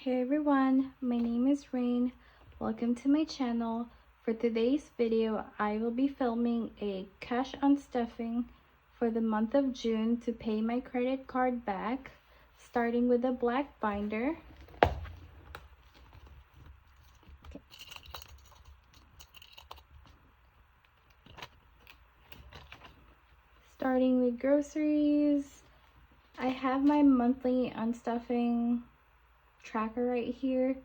Hey everyone, my name is Rain. Welcome to my channel. For today's video, I will be filming a cash unstuffing for the month of June to pay my credit card back, starting with a black binder. Starting with groceries, I have my monthly unstuffing tracker right here.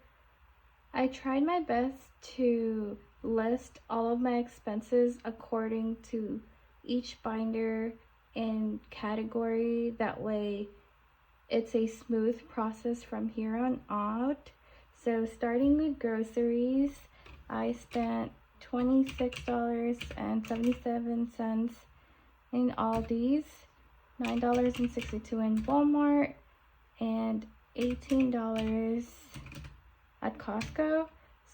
I tried my best to list all of my expenses according to each binder in category. That way it's a smooth process from here on out. So starting with groceries, I spent $26.77 in Aldi's, $9.62 in Walmart, and $18 at Costco.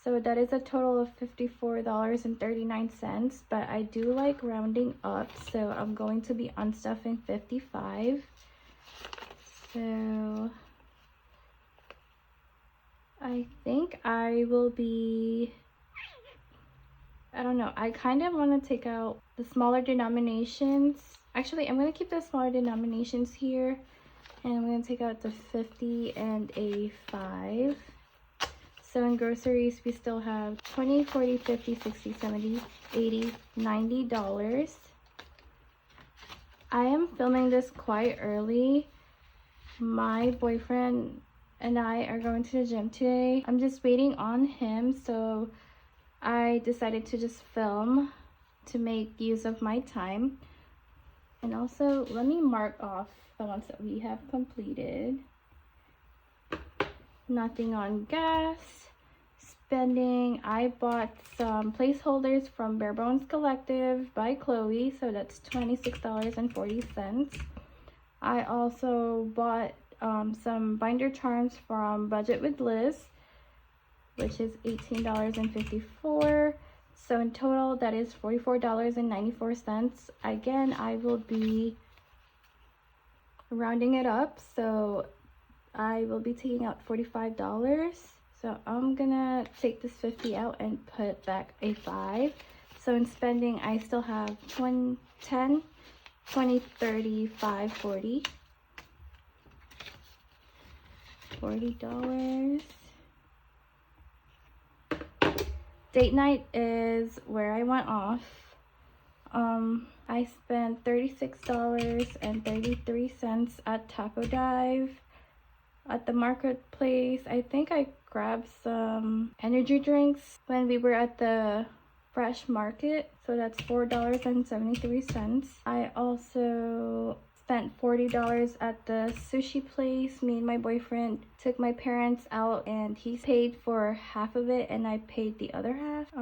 So that is a total of $54.39, but I do like rounding up, so I'm going to be unstuffing 55. So I think I will be, I don't know, I kind of want to take out the smaller denominations. Actually, I'm going to keep the smaller denominations here, and I'm going to take out the 50 and a 5. So in groceries, we still have $20, $40, $50, $60, $70, $80, $90. I am filming this quite early. My boyfriend and I are going to the gym today. I'm just waiting on him, so I decided to just film to make use of my time. And also, let me mark off the ones that we have completed. Nothing on gas. Spending, I bought some placeholders from Bare Bones Collective by Chloe, so that's $26.40. I also bought some binder charms from Budget with Liz, which is $18.54. So in total, that is $44.94. Again, I will be rounding it up, so I will be taking out $45. So I'm gonna take this 50 out and put back a 5. So in spending, I still have 10, 20, 30, 5, 40. $40. Date night is where I went off. I spent $36.33 at Taco Dive. At the marketplace, I think I grabbed some energy drinks when we were at the fresh market, so that's $4.73. I also spent $40 at the sushi place. Me and my boyfriend took my parents out, and he paid for half of it and I paid the other half.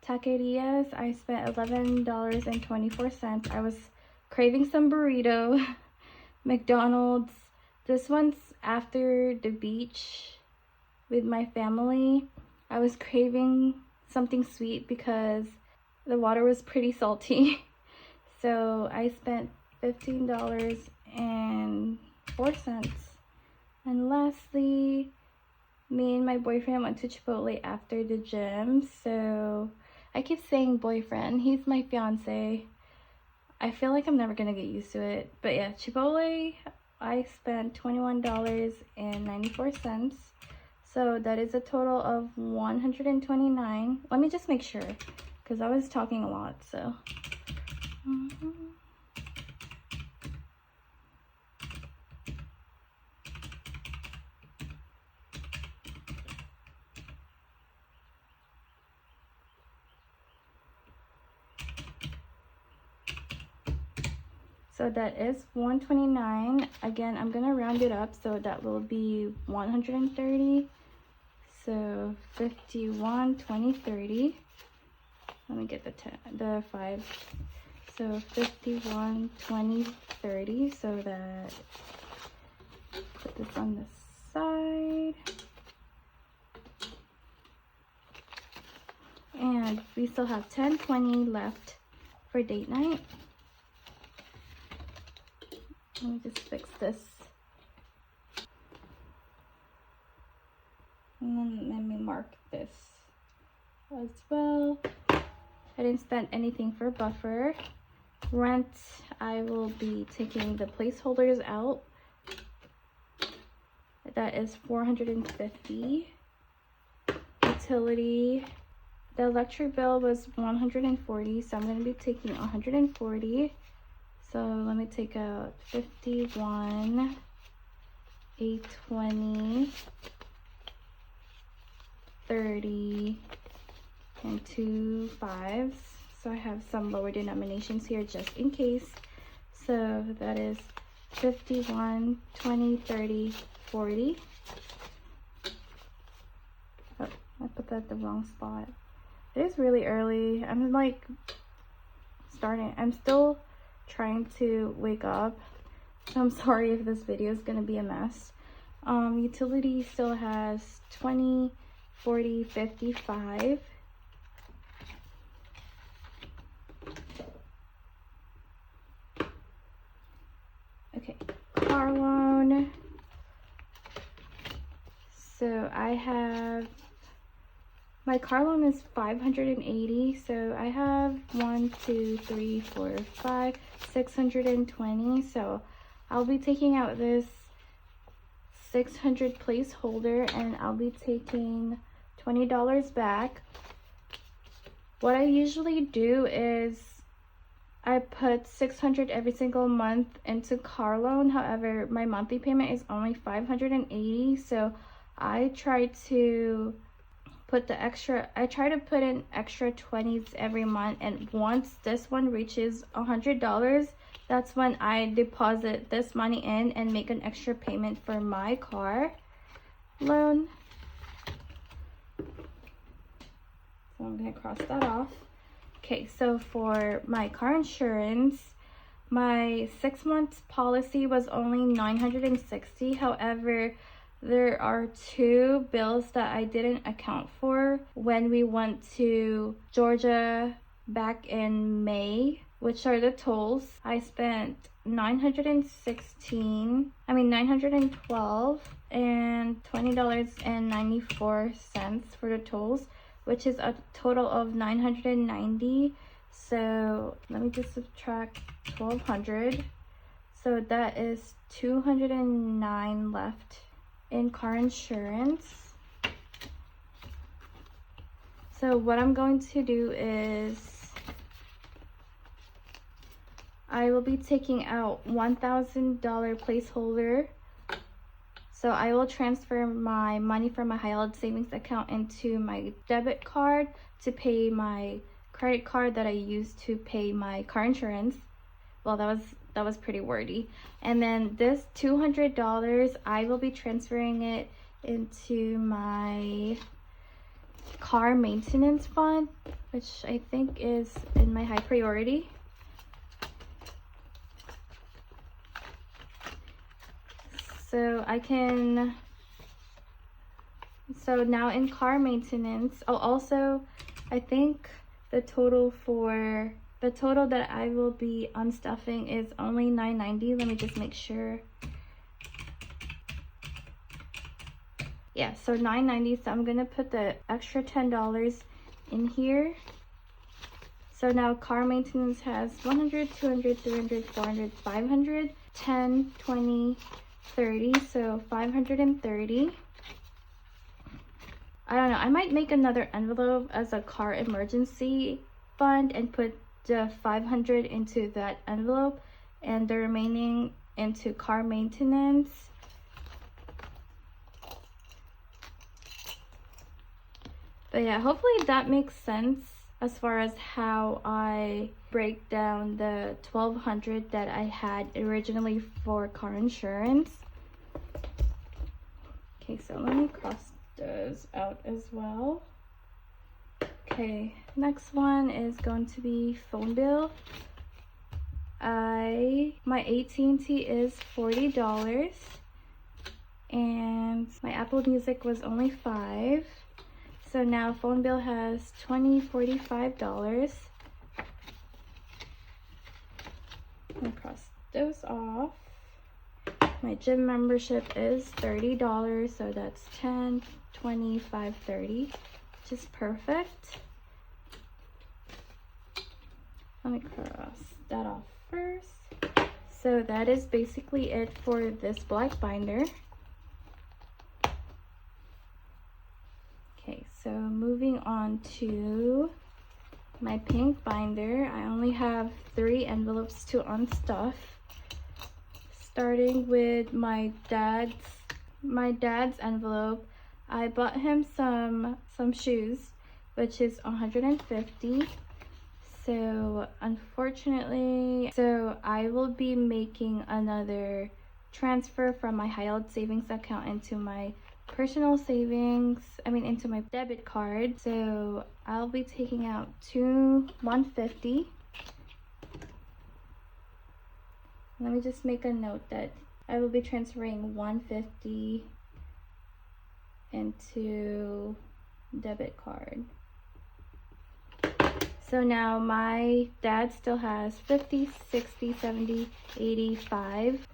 Taquerias, I spent $11.24. I was craving some burrito. McDonald's, this one's after the beach with my family. I was craving something sweet because the water was pretty salty. So I spent $15.04. And lastly, me and my boyfriend went to Chipotle after the gym. So I keep saying boyfriend, he's my fiance. I feel like I'm never gonna get used to it. But yeah, Chipotle, I spent $21.94. So that is a total of $129. Let me just make sure, because I was talking a lot, so. So that is $129. Again, I'm gonna round it up, so that will be $130. So 51, 20, 30. Let me get the 5. So 51, 20, 30. So that, put this on the side. And we still have 10, 20 left for date night. Let me just fix this. And then let me mark this as well. I didn't spend anything for buffer. Rent, I will be taking the placeholders out. That is $450. Utility, the electric bill was $140, so I'm going to be taking $140. So let me take out 51, 820, 30, and 2 5s. So I have some lower denominations here just in case. So that is 51, 20, 30, 40. Oh, I put that at the wrong spot. It is really early. I'm like I'm still trying to wake up. So I'm sorry if this video is gonna be a mess. Utility still has 20, 40, 55. Okay, car loan. So I have, my car loan is $580. So I have 1, 2, 3, 4, 5, 620. So I'll be taking out this 600 placeholder and I'll be taking $20 back. What I usually do is I put $600 every single month into car loan. However, my monthly payment is only $580. So I try to put in extra 20s every month, and once this one reaches $100, that's when I deposit this money in and make an extra payment for my car loan. So I'm gonna cross that off. Okay, so for my car insurance, my 6-month policy was only $960. However, there are 2 bills that I didn't account for when we went to Georgia back in May, which are the tolls. I spent $912 and $20.94 for the tolls, which is a total of $990. So let me just subtract $1,200. So that is $209 left in car insurance. So what I'm going to do is I will be taking out $1,000 placeholder. So I will transfer my money from my high yield savings account into my debit card to pay my credit card that I used to pay my car insurance. Well, that was pretty wordy. And then this $200, I will be transferring it into my car maintenance fund, which I think is in my high priority. So now in car maintenance, also, I think the total that I will be unstuffing is only $990. Let me just make sure. Yeah, so $990. So I'm gonna put the extra $10 in here. So now car maintenance has 100, 200, 300, 400, 500, 10, 20, 30. So 530. I don't know. I might make another envelope as a car emergency fund and put the 500 into that envelope and the remaining into car maintenance. But yeah, hopefully that makes sense as far as how I break down the $1,200 that I had originally for car insurance. Okay, so let me cross those out as well. Okay, next one is going to be phone bill. My AT&T is $40 and my Apple Music was only $5. So now phone bill has $45. Let me cross those off. My gym membership is $30, so that's 10, 25, 30, which is perfect. Let me cross that off first. So that is basically it for this black binder. Okay, so moving on to my pink binder. I only have 3 envelopes to unstuff. Starting with my dad's envelope. I bought him some shoes, which is $150. So unfortunately, I will be making another transfer from my high yield savings account into my personal savings, into my debit card. So I'll be taking out $150. Let me just make a note that I will be transferring $150 into debit card. So now my dad still has 50, 60, 70, 85.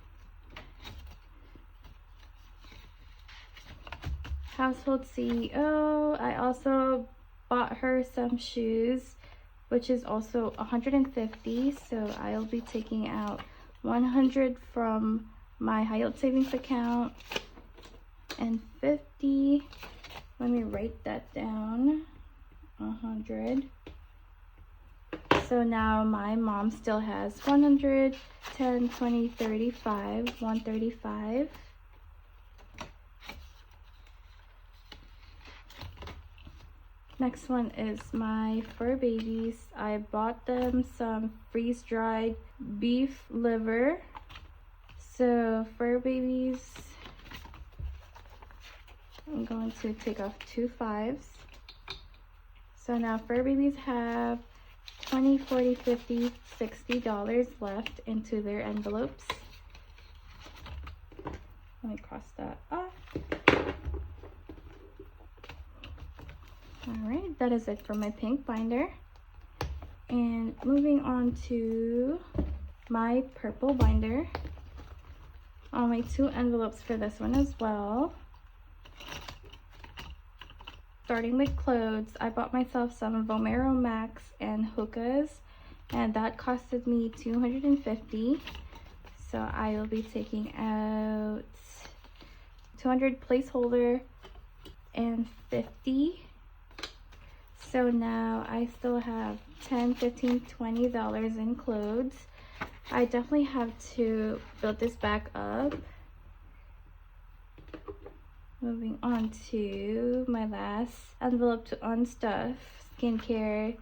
Household CEO, I also bought her some shoes, which is also $150. So I'll be taking out $100 from my high yield savings account and $50. Let me write that down. $100. So now my mom still has 100, 10, 20, 35, 135. Next one is my fur babies. I bought them some freeze-dried beef liver. So fur babies, I'm going to take off 2 5s. So now fur babies have $20, $40, $50, $60 left into their envelopes. Let me cross that off. Alright, that is it for my pink binder. And moving on to my purple binder. Only 2 envelopes for this one as well. Starting with clothes, I bought myself some Vomero Max and hookahs, and that costed me $250. So I will be taking out 200 placeholder and $50. So now I still have $10, $15, $20 in clothes. I definitely have to build this back up. Moving on to my last envelope to unstuff, skincare.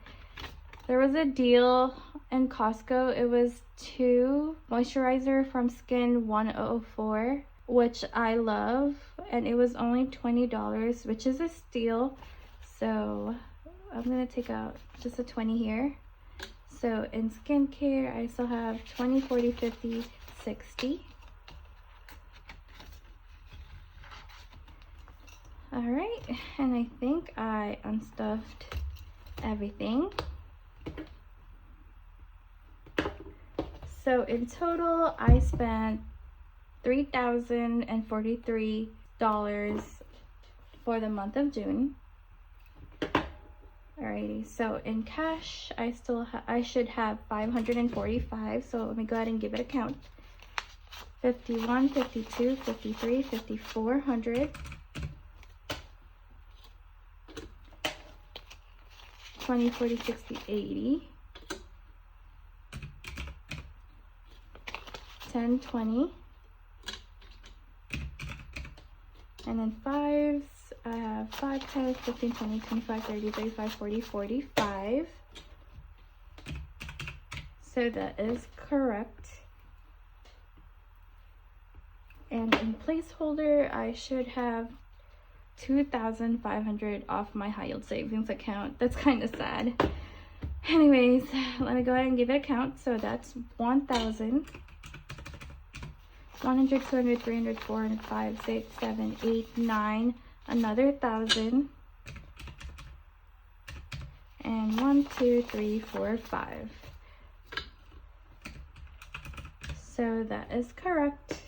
There was a deal in Costco. It was 2 moisturizer from Skin 104, which I love, and it was only $20, which is a steal. So I'm gonna take out just a 20 here. So in skincare, I still have 20, 40, 50, 60. All right, and I think I unstuffed everything. So in total, I spent $3,043 for the month of June. Alrighty, so in cash, I should have $545. So let me go ahead and give it a count. 51, 52, 53, 5400. 20, 40, 60, 80. 10, 20. And then 5s, I have 5, 10, 15, 20, 25, 30, 35, 40, 45. So that is correct. And in placeholder, I should have $2,500 off my high yield savings account. That's kind of sad. Anyways, let me go ahead and give it a count. So that's 1,000. 100, 200, 300, 400, 5, 6, 7, 8, 9, another 1,000, and 1, 2, 3, 4, 5. So that is correct.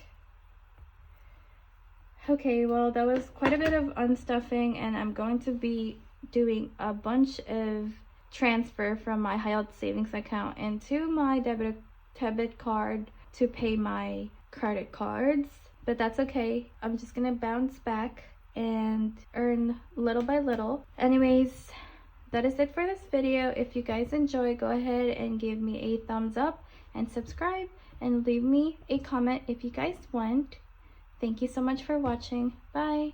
Okay, well, that was quite a bit of unstuffing, and I'm going to be doing a bunch of transfer from my high yield savings account into my debit card to pay my credit cards. But that's okay. I'm just gonna bounce back and earn little by little. Anyways, that is it for this video. If you guys enjoy, go ahead and give me a thumbs up and subscribe and leave me a comment if you guys want. Thank you so much for watching. Bye.